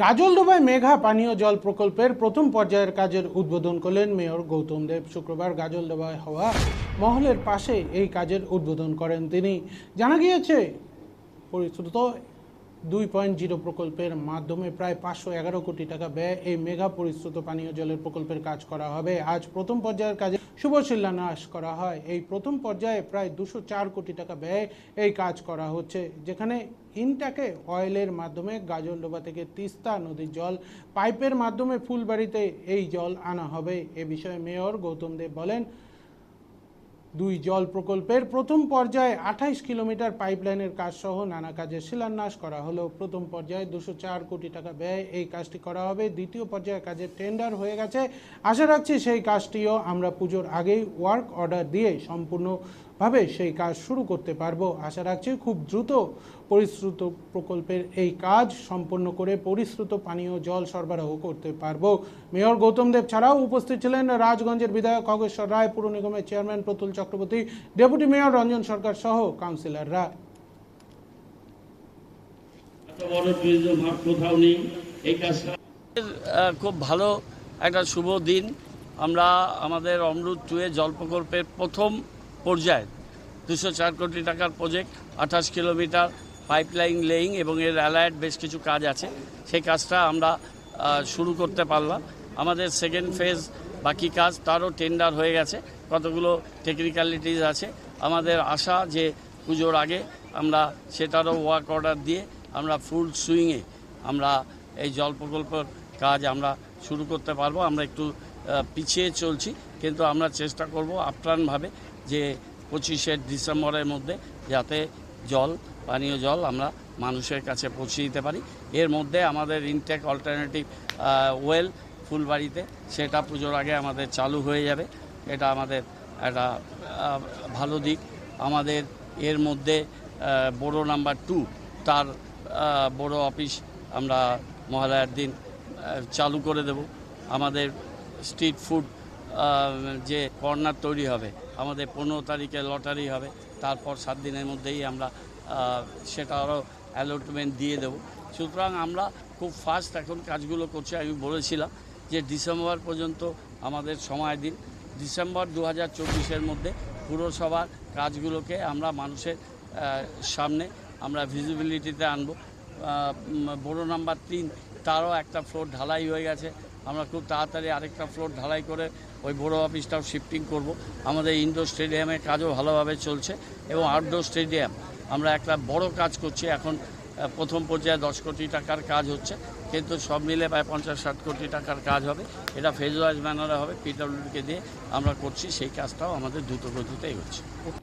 গাজলডোবায় মেঘা পানীয় জল প্রকল্পের প্রথম পর্যায়ের কাজের উদ্বোধন করলেন মেয়র গৌতম দেব। শুক্রবার গাজলডোবায় হওয়া মহলের পাশে এই কাজের উদ্বোধন করেন তিনি। জানা গিয়েছে, পরিশ্রুত 2.0 প্রকল্পের মাধ্যমে প্রায় 511 কোটি টাকা ব্যয় এই মেঘা পরিশ্রুত পানীয় জলের প্রকল্পের কাজ করা হবে। আজ প্রথম পর্যায়ের কাজে শুভ শিলান্যাস করা হয়। এই প্রথম পর্যায়ে প্রায় 204 কোটি টাকা ব্যয় এই কাজ করা হচ্ছে, যেখানে ইনট্যাকে অয়েলের মাধ্যমে গাজলডোবা থেকে তিস্তা নদীর জল পাইপের মাধ্যমে ফুলবাড়িতে এই জল আনা হবে। এ বিষয়ে মেয়র গৌতম দেব বলেন, 2 জল প্রকল্পের প্রথম পর্যায়ে 28 কিলোমিটার পাইপলাইনের কাজ সহ নানা কাজের শিলান্যাস করা হলো। প্রথম পর্যায়ে 204 কোটি টাকা ব্যয় এই কাজটি করা হবে। দ্বিতীয় পর্যায়ে কাজের টেন্ডার হয়ে গেছে। আশা রাখছি সেই কাজটিও আমরা পুজোর আগেই ওয়ার্ক অর্ডার দিয়ে সম্পূর্ণভাবে সেই কাজ শুরু করতে পারবো। আশা রাখছি খুব দ্রুত পরিশ্রুত প্রকল্পের এই কাজ সম্পন্ন করে পরিশ্রুত পানীয় জল সরবরাহ করতে পারবো। মেয়র গৌতম দেব ছাড়াও উপস্থিত ছিলেন রাজগঞ্জের বিধায়ক খগেশ্বর রায়, পুর নিগমের chairman Pratul Chakraborty, deputy mayor Ranjan Sarkar সহ কাউন্সিলররা। খুব ভালো একটা শুভ দিন। আমরা আমাদের অমৃত 2 জল প্রকল্পের প্রথম পর্যায়ে 204 কোটি টাকার প্রজেক্ট, 28 কিলোমিটার পাইপলাইন লেইং এবং এর অ্যালায়েড বেশ কিছু কাজ আছে, সেই কাজটা আমরা শুরু করতে পারলাম। আমাদের সেকেন্ড ফেজ বাকি কাজ, তারও টেন্ডার হয়ে গেছে, কতগুলো টেকনিক্যালিটিস আছে। আমাদের আশা যে পুজোর আগে আমরা সেটারও ওয়ার্ক অর্ডার দিয়ে আমরা ফুল সুইংয়ে আমরা এই জল প্রকল্পের কাজ আমরা শুরু করতে পারবো। আমরা একটু পিছিয়ে চলছি, কিন্তু আমরা চেষ্টা করব আপ্রাণভাবে যে 25শে ডিসেম্বরের মধ্যে যাতে পানীয় জল আমরা মানুষের কাছে পৌঁছে দিতে পারি। এর মধ্যে আমাদের ইনটেক অল্টারনেটিভ ওয়েল ফুলবাড়িতে, সেটা পুজোর আগে আমাদের চালু হয়ে যাবে। এটা আমাদের একটা ভালো দিক। আমাদের এর মধ্যে বড় নাম্বার 2 তার বড় অফিস আমরা মহালয়ার দিন চালু করে দেব। আমাদের স্ট্রিট ফুড যে কর্নার তৈরি হবে, আমাদের 15 তারিখে লটারি হবে, তারপর 7 দিনের মধ্যেই আমরা সেটা আরও অ্যালটমেন্ট দিয়ে দেব। সুতরাং আমরা খুব ফাস্ট এখন কাজগুলো করছি। আমি বলেছিলাম যে ডিসেম্বর পর্যন্ত আমাদের সময় দিন। ডিসেম্বর 2024-এর মধ্যে পুরসভার কাজগুলোকে আমরা মানুষের সামনে আমরা ভিজিবিলিটিতে আনব। বড় নাম্বার 3 তারও একটা ফ্লোর ঢালাই হয়ে গেছে। আমরা খুব তাড়াতাড়ি আরেকটা ফ্লোর ঢালাই করে ওই বড় অফিসটাও শিফটিং করব। আমাদের ইনডোর স্টেডিয়ামের কাজও ভালোভাবে চলছে এবং আউটডোর স্টেডিয়াম আমরা একটা বড় কাজ করছি। এখন প্রথম পর্যায়ে 10 কোটি টাকার কাজ হচ্ছে, কিন্তু সব মিলে প্রায় 50-60 কোটি টাকার কাজ হবে। এটা ফেজ ওয়াইজ ম্যানারে হবে, পিডব্লিউডিকে দিয়ে আমরা করছি। সেই কাজটাও আমাদের দ্রুত গতিতেই হচ্ছে।